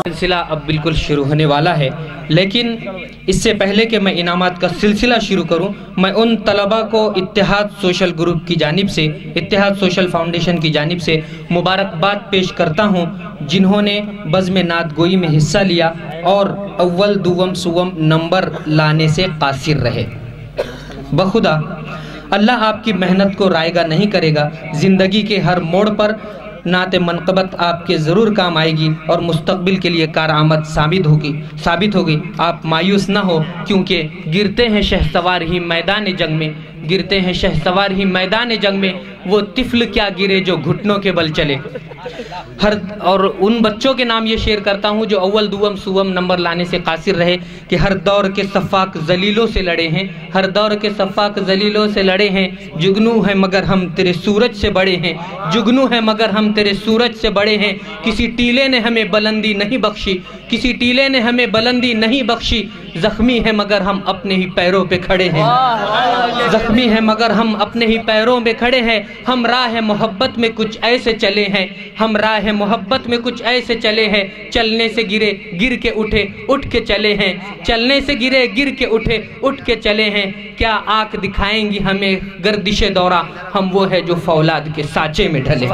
سلسلہ اب بالکل شروع ہونے والا ہے، لیکن اس سے پہلے کہ میں انعامات کا سلسلہ شروع کروں، میں ان طلباء کو اتحاد سوشل گروپ کی جانب سے، اتحاد سوشل فاؤنڈیشن کی جانب سے مبارکباد پیش کرتا ہوں، جنہوں نے بزم نعت گوئی میں حصہ لیا اور اول دوم سوم نمبر لانے سے قاصر رہے۔ بخدا اللہ آپ کی محنت کو رائے گا نہیں کرے گا، زندگی کے ہر موڑ پر نعت منقبت آپ کے ضرور کام آئے گی اور مستقبل کے لیے کارآمد ثابت ہوگی۔ آپ مایوس نہ ہو، کیونکہ گرتے ہیں شہسوار ہی میدان جنگ میں، گرتے ہیں شہسوار ہی میدان جنگ میں، وہ طفل کیا گرے جو گھٹنوں کے بل چلے۔ اور ان بچوں کے نام یہ شیئر کرتا ہوں جو اول دوم سوم نمبر لانے سے قاصر رہے، کہ ہر دور کے صفاق ذلیلوں سے لڑے ہیں، ہر دور کے صفاق ذلیلوں سے لڑے ہیں، جگنو ہے مگر ہم تیرے سورج سے بڑے ہیں، جگنو ہے مگر ہم تیرے سورج سے بڑے ہیں، کسی ٹیلے نے ہمیں بلندی نہیں بخشی، کسی ٹیلے نے ہمیں بلندی نہیں بخشی، زخمی ہے مگر ہم اپنے ہی پیروں پہ کھڑے ہیں، زخمی ہے مگر ہم اپنے ہی پیروں پہ کھڑے ہیں، ہم راہ محبت میں کچھ ایسے چلے ہیں، ہم راہ محبت میں کچھ ایسے چلے ہیں، چلنے سے گرے گر کے اٹھے اٹھ کے چلے ہیں، چلنے سے گرے گر کے اٹھے اٹھ کے چلے ہیں، کیا آنکھ دکھائیں گی ہمیں گردش دورہ، ہم وہ ہے جو فولاد کے سانچے میں ڈھلے۔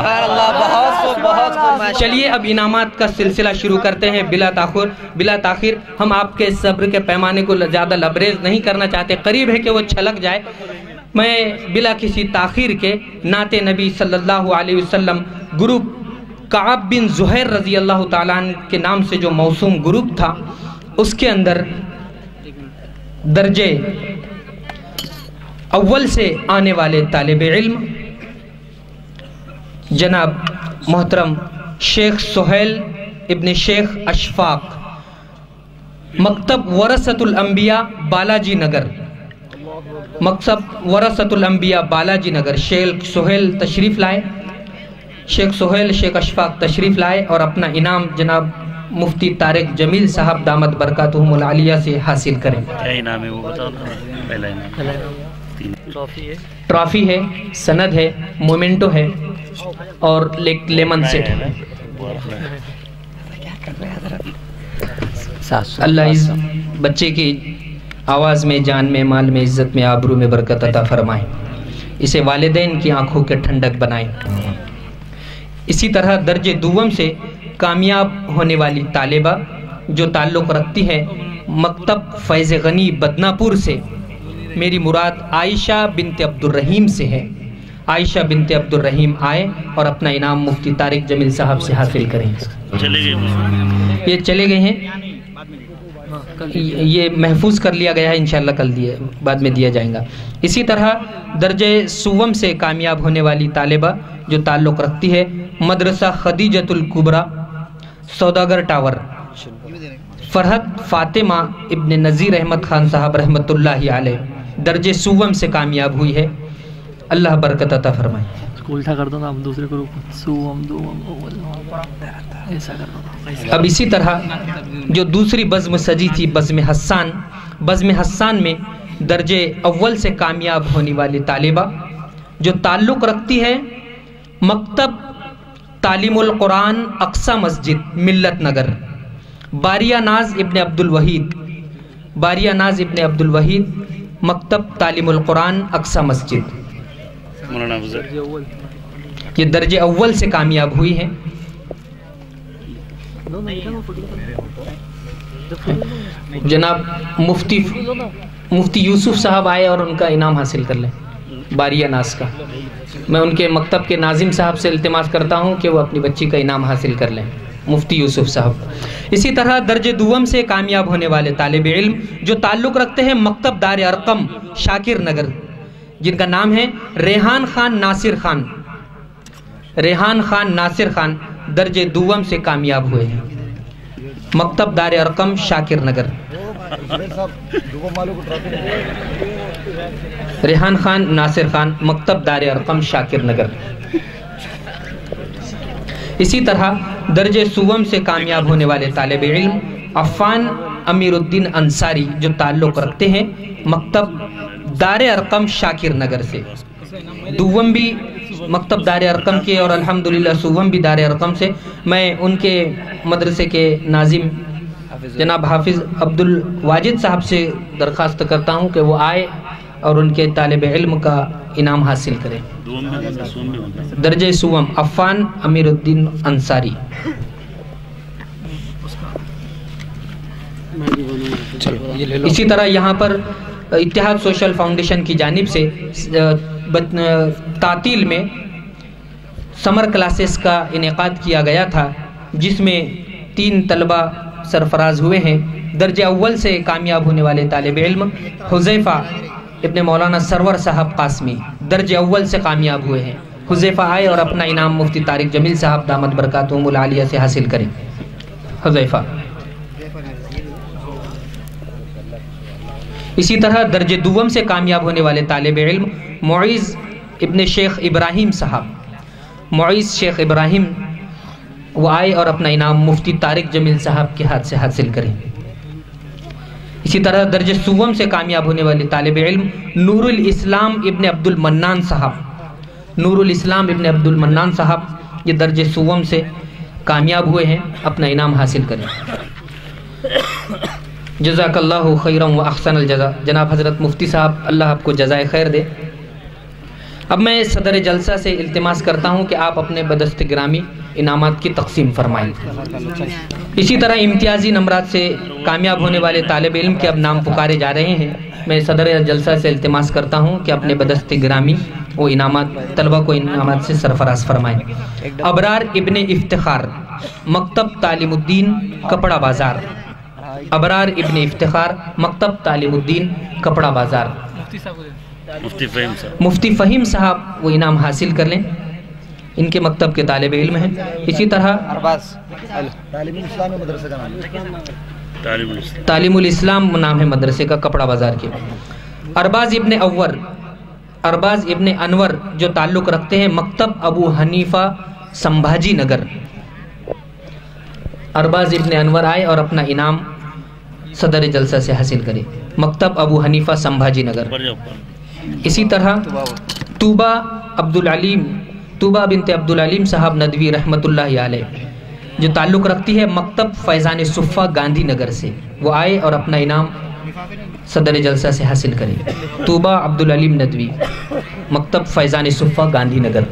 چلیے اب انعامات کا سلسلہ شروع کرتے ہیں بلا تاخیر۔ ہم آپ کے صبر کے پیمانے کو زیادہ لبریز نہیں کرنا چاہتے، قریب ہے کہ وہ چھلک جائے۔ میں بلا کسی تاخیر کے نعت نبی صلی اللہ علیہ وسلم گروپ کعب بن زہیر رضی اللہ تعالیٰ عنہ کے نام سے جو موسوم گروپ تھا، اس کے اندر درجے اول سے آنے والے طالب علم جناب محترم شیخ سہیل ابن شیخ اشفاق، مکتب ورثۃ الانبیاء بالاجی نگر، مکتب ورثۃ الانبیاء بالاجی نگر، شیخ سہیل تشریف لائے، شیخ سہیل شیخ اشفاق تشریف لائے اور اپنا انعام جناب مفتی طارق جمیل صاحب دامت برکاتہم العالیہ سے حاصل کریں۔ کیا انعام ہے وہ بتاؤ؟ پہلا انعام ٹرافی ہے، سند ہے، مومنٹو ہے اور لیمن سیٹ ہے۔ اللہ اس بچے کی آواز میں، جان میں، مال میں، عزت میں، آبرو میں برکت عطا فرمائیں، اسے والدین کی آنکھوں کے ٹھنڈک بنائیں۔ اسی طرح درجے دوم سے کامیاب ہونے والی طالبہ جو تعلق رکھتی ہے مکتب فیض غنی بدناپور سے، میری مراد عائشہ بنت عبد الرحیم سے ہے، عائشہ بنت عبد الرحیم آئے اور اپنا انعام مفتی طارق جمیل صاحب سے حاصل کریں۔ یہ چلے گئے ہیں، یہ محفوظ کر لیا گیا ہے، انشاءاللہ کل بعد میں دیا جائیں گا۔ اسی طرح درجہ سوم سے کامیاب ہونے والی طالبہ جو تعلق رکھتی ہے مدرسہ خدیجۃ الکبریٰ سوداگر ٹاور، فرحت فاطمہ ابن نذیر احمد خان صاحب رحمۃ اللہ علیہ، درجہ سوم سے کامیاب ہوئی ہے، اللہ برکت عطا فرمائے۔ الٹا کر دو نا ہم دوسرے گروپ سوم دوم ایسا کر دو۔ اب اسی طرح جو دوسری بزم سجی تھی بزم حسان میں درجے اول سے کامیاب ہونے والی طالبہ جو تعلق رکھتی ہے مکتب تعلیم القرآن اقصی مسجد ملت نگر، باریہ ناز ابن عبد الوحید، مکتب تعلیم القرآن اقصی مسجد، یہ درجے اول سے کامیاب ہوئی ہے۔ جناب مفتی یوسف صاحب آئے اور ان کا انعام حاصل کر لیں باریہ ناز کا۔ میں ان کے مکتب کے ناظم صاحب سے التماس کرتا ہوں کہ وہ اپنی بچی کا انعام حاصل کر لیں، مفتی یوسف صاحب۔ اسی طرح درجے دوم سے کامیاب ہونے والے طالب علم جو تعلق رکھتے ہیں مکتب دار ارقم شاکر نگر، جن کا نام ہے ریحان خان ناصر خان، درجے دوم سے کامیاب ہوئے ہیں، مکتب دار ارقم شاکر نگر۔ ریحان خان ناصر خان، مکتب دار ارقم شاکر نگر۔ اسی طرح درجہ سوم سے کامیاب ہونے والے طالب علم عفان امیر الدین انصاری جو تعلق رکھتے ہیں مکتب دار ارقم شاکر نگر سے، دوم بھی مکتب دار ارقم کے اور الحمدللہ سوم بھی دار ارقم سے، میں ان کے مدرسے کے ناظم جناب حافظ عبد الواجد صاحب سے درخواست کرتا ہوں کہ وہ آئے اور ان کے طالب علم کا انعام حاصل کریں۔ درجہ سوم عفان امیر الدین انصاری۔ اسی طرح یہاں پر اتحاد سوشل فاؤنڈیشن کی جانب سے تعطیل میں سمر کلاسز کا انعقاد کیا گیا تھا، جس میں 3 طلبہ سرفراز ہوئے ہیں۔ درجہ اول سے کامیاب ہونے والے طالب علم حذیفہ ابن مولانا سرور صاحب قاسمی درجہ اول سے کامیاب ہوئے ہیں۔ حذیفہ آئے اور اپنا انعام مفتی طارق جمیل صاحب دامت برکاتہم العالیہ سے حاصل کریں۔ حذیفہ۔ اسی طرح درجہ دوم سے کامیاب ہونے والے طالب علم معیز ابن شیخ ابراہیم صاحب، معیز شیخ ابراہیم، وہ آئے اور اپنا انعام مفتی طارق جمیل صاحب کے ہاتھ سے حاصل کریں۔ اسی طرح درجہ سوم سے کامیاب ہونے والے طالب علم نور الاسلام ابن عبد المنان صاحب، نور الاسلام ابن عبد المنان صاحب یہ درجہ سوم سے کامیاب ہوئے ہیں، اپنا انعام حاصل کریں۔ جزاک اللہ خیرا و احسن الجزا۔ جناب حضرت مفتی صاحب اللہ آپ کو جزائے خیر دے۔ اب میں صدر جلسہ سے التماس کرتا ہوں کہ آپ اپنے بدست گرامی انعامات کی تقسیم فرمائیں۔ اسی طرح امتیازی نمبرات سے کامیاب ہونے والے طالب علم کے اب نام پکارے جا رہے ہیں۔ میں صدر جلسہ سے التماس کرتا ہوں کہ اپنے بدست گرامی وہ انعامات طلبہ کو انعامات سے سرفراز فرمائیں۔ ابرار ابن افتخار، مکتب تعلیم الدین کپڑا بازار، ابرار ابن افتخار، مکتب تعلیم الدین کپڑا بازار۔ مفتی فہیم صاحب وہ انعام حاصل کر لیں، ان کے مکتب کے طالب علم ہیں۔ اسی طرح تعلیم الاسلام نام ہے مدرسے کا، کپڑا بازار کے۔ ارباز ابن اور ارباز ابن انور جو تعلق رکھتے ہیں مکتب ابو حنیفہ سمبھاجی نگر، ارباز ابن انور آئے اور اپنا انعام صدر جلسہ سے حاصل کرے، مکتب ابو حنیفہ سمبھاجی نگر۔ اسی طرح طوبہ بنت عبد العلیم صاحب ندوی رحمۃ اللہ علیہ جو تعلق رکھتی ہے مکتب فیضان صفہ گاندھی نگر سے، وہ آئے اور اپنا انعام صدر جلسہ سے حاصل کریں۔ طوبہ عبد العلیم ندوی، مکتب فیضان صفہ گاندھی نگر۔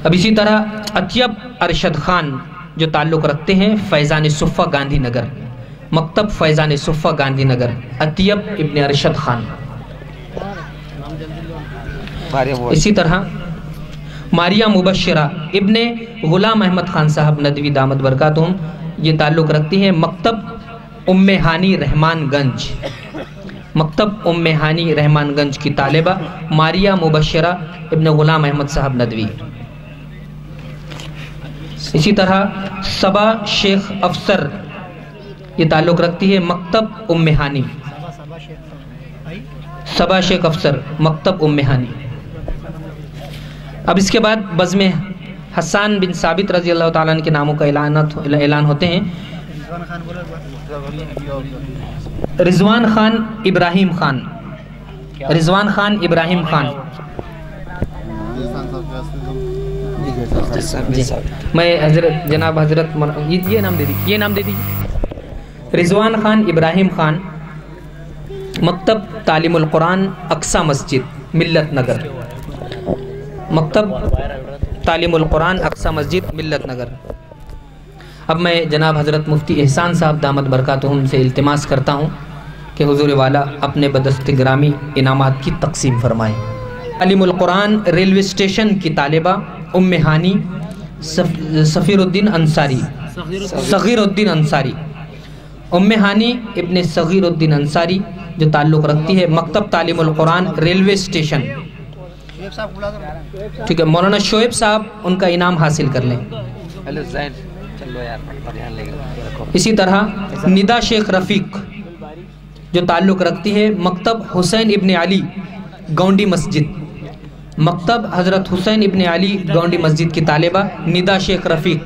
اب اسی طرح اطیب ارشد خان جو تعلق رکھتے ہیں فیضان صفہ گاندھی نگر، مکتب فیضان صفہ گاندھی نگر، اطیب ابن ارشد خان۔ اسی طرح ماریہ مبشرہ ابن غلام احمد خان صاحب ندوی دامت برکاتہم یہ تعلق رکھتی ہیں مکتب ام ہانی رحمان گنج، مکتب ام ہانی رحمان گنج کی طالبہ ماریہ مبشرہ ابن غلام احمد صاحب ندوی۔ اسی طرح صبا شیخ افسر یہ تعلق رکھتی ہے مکتب ام ہانی، صبا شیخ افسر مکتب ام ہانی۔ اب اس کے بعد بزم حسان بن ثابت رضی اللہ تعالیٰ عنہ کے ناموں کا اعلان ہوتے ہیں۔ رضوان خان ابراہیم خان، رضوان خان ابراہیم خان، میں جناب حضرت یہ نام دے دیجیے، رضوان خان ابراہیم خان، مکتب تعلیم القرآن اقصی مسجد ملت نگر، مکتب تعلیم القرآن اقصی مسجد ملت نگر۔ اب میں جناب حضرت مفتی احسان صاحب دامت برکاتہم سے التماس کرتا ہوں کہ حضور والا اپنے بدست گرامی انعامات کی تقسیم فرمائیں۔ تعلیم القرآن ریلوے اسٹیشن کی طالبہ ام ہانی صغیر الدین انصاری، ام ہانی ابن صغیر الدین انصاری جو تعلق رکھتی ہے مکتب تعلیم القرآن ریلوے اسٹیشن، ٹھیک ہے۔ مولانا شعیب صاحب ان کا انعام حاصل کر لیں۔ اسی طرح ندا شیخ رفیق جو تعلق رکھتی ہے مکتب حسین ابن علی گونڈی مسجد، مکتب حضرت حسین ابن علی گونڈی مسجد کی طالبہ ندا شیخ رفیق.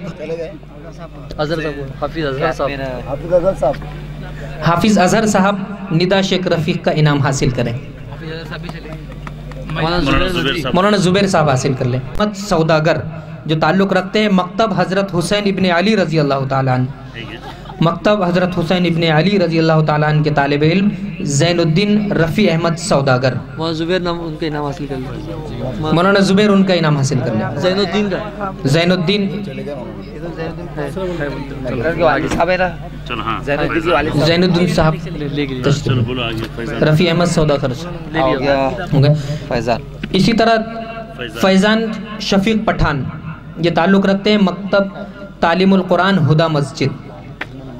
حافظ اظہر صاحب ندا شیخ رفیق کا انعام حاصل کریں. مولانا زبیر صاحب حاصل کر لیں. محمد سوداگر جو تعلق رکھتے ہیں مکتب حضرت حسین ابن علی رضی اللہ تعالیٰ عنہ. مکتب حضرت حسین ابن علی رضی اللہ تعالیٰ عنہ کے طالب علم زین الدین رفیع احمد سوداگر. ان کا انعام حاصل کر لیں. مولانا زبیر ان کا انعام حاصل کر لیں. زین الدین کا زین الدین زین الدین صاحب رفیع احمد سوداگر. اسی طرح فیضان شفیق پٹھان یہ تعلق رکھتے ہیں مکتب تعلیم القرآن ہدا مسجد.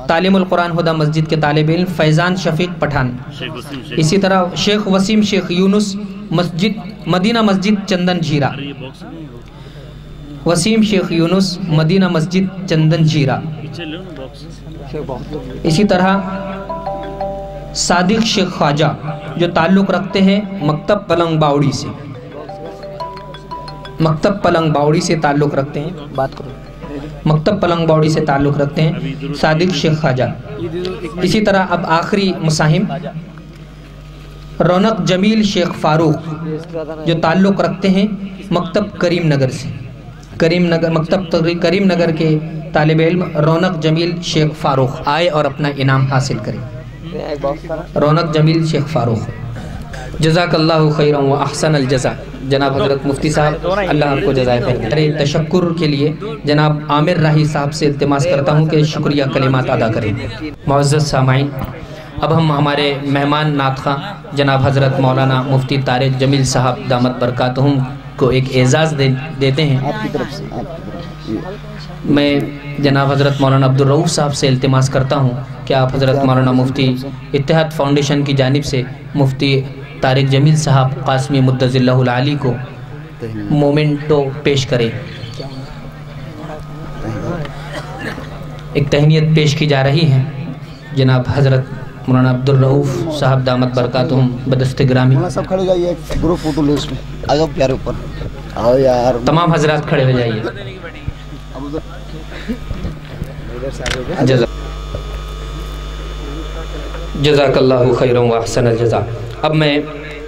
تعلیم القرآن ہدا مسجد کے طالب علم فیضان شفیق پٹھان. اسی طرح شیخ وسیم شیخ یونس مسجد مدینہ مسجد چندن جھیرا. وسیم شیخ یونس مدینہ مسجد چندن جھیرا. اسی طرح صادق شیخ خواجہ جو تعلق رکھتے ہیں مکتب پلنگ باوڑی سے. مکتب پلنگ باوڑی سے تعلق رکھتے ہیں مکتب پلنگ باوڑی سے تعلق رکھتے ہیں صادق شیخ خواجہ. اسی طرح اب آخری مساہم رونق جمیل شیخ فاروق جو تعلق رکھتے ہیں مکتب کریم نگر سے. مکتب کریم نگر کے طالب علم رونق جمیل شیخ فاروق آئے اور اپنا انعام حاصل کریں. رونق جمیل شیخ فاروق. جزاک اللہ خیرا و احسن الجزا. جناب حضرت مفتی صاحب اللہ آپ کو جزائے خیر. تشکر کے لیے جناب عامر راہی صاحب سے التماس کرتا ہوں کہ شکریہ کلمات ادا کریں. معزز سامعین اب ہم ہمارے مہمان نعت خواں جناب حضرت مولانا مفتی طارق جمیل صاحب دامت برکاتہم کو ایک اعزاز دیتے ہیں. آپ کی طرف سے میں جناب حضرت مولانا عبدالرؤوف صاحب سے التماس کرتا ہوں کہ آپ حضرت مولانا مفتی اتحاد فاؤنڈیشن کی جانب سے مفتی طارق جمیل صاحب قاسمی مدظ اللہ العالی کو مومنٹو پیش کریں. ایک تہنیت پیش کی جا رہی ہے. جناب حضرت مولانا عبدالرؤوف صاحب دامت برکاتہم بدست گرامی. سب کھڑے جائیے گروپ فوٹو لے اس میں. آجاؤ پیارے اوپر آؤ یار. تمام حضرات کھڑے ہو جائیے. جزاک اللہ خیرا و احسن الجزا. اب میں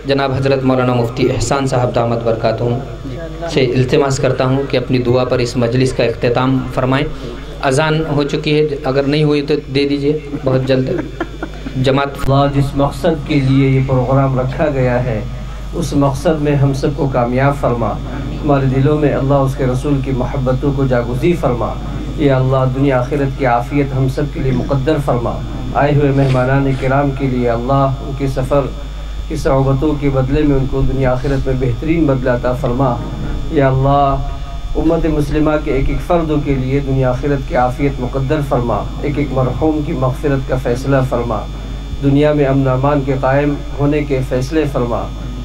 جناب حضرت مولانا مفتی احسان صاحب دامت برکاتہم سے التماس کرتا ہوں کہ اپنی دعا پر اس مجلس کا اختتام فرمائیں. اذان ہو چکی ہے، اگر نہیں ہوئی تو دے دیجئے بہت جلد. جماعت اللہ جس مقصد کے لیے یہ پروگرام رکھا گیا ہے اس مقصد میں ہم سب کو کامیاب فرما. ہمارے دلوں میں اللہ اس کے رسول کی محبتوں کو جاگزی فرما. یا اللہ دنیا آخرت کی عافیت ہم سب کے لیے مقدر فرما. آئے ہوئے مہمانان کرام کے لیے اللہ ان کے سفر کی صعوبتوں کے بدلے میں ان کو دنیا آخرت میں بہترین بدلہ عطا فرما. یا اللہ امت مسلمہ کے ایک ایک فردوں کے لیے دنیا آخرت کی عافیت مقدر فرما. ایک ایک مرحوم کی مغفرت کا فیصلہ فرما. دنیا میں امن و امان کے قائم ہونے کے فیصلے فرما.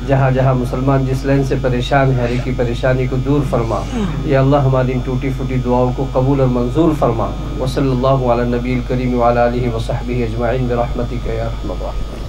جہاں جہاں مسلمان جس لین سے پریشان ہے ہر ایک کی پریشانی کو دور فرما. یا اللہ ہماری ان ٹوٹی پھوٹی دعاؤں کو قبول اور منظور فرما. وصلی اللہ علی النبی الکریم وعلی آلہ وصحبہ اجمعین برحمتک یا ارحم الراحمین.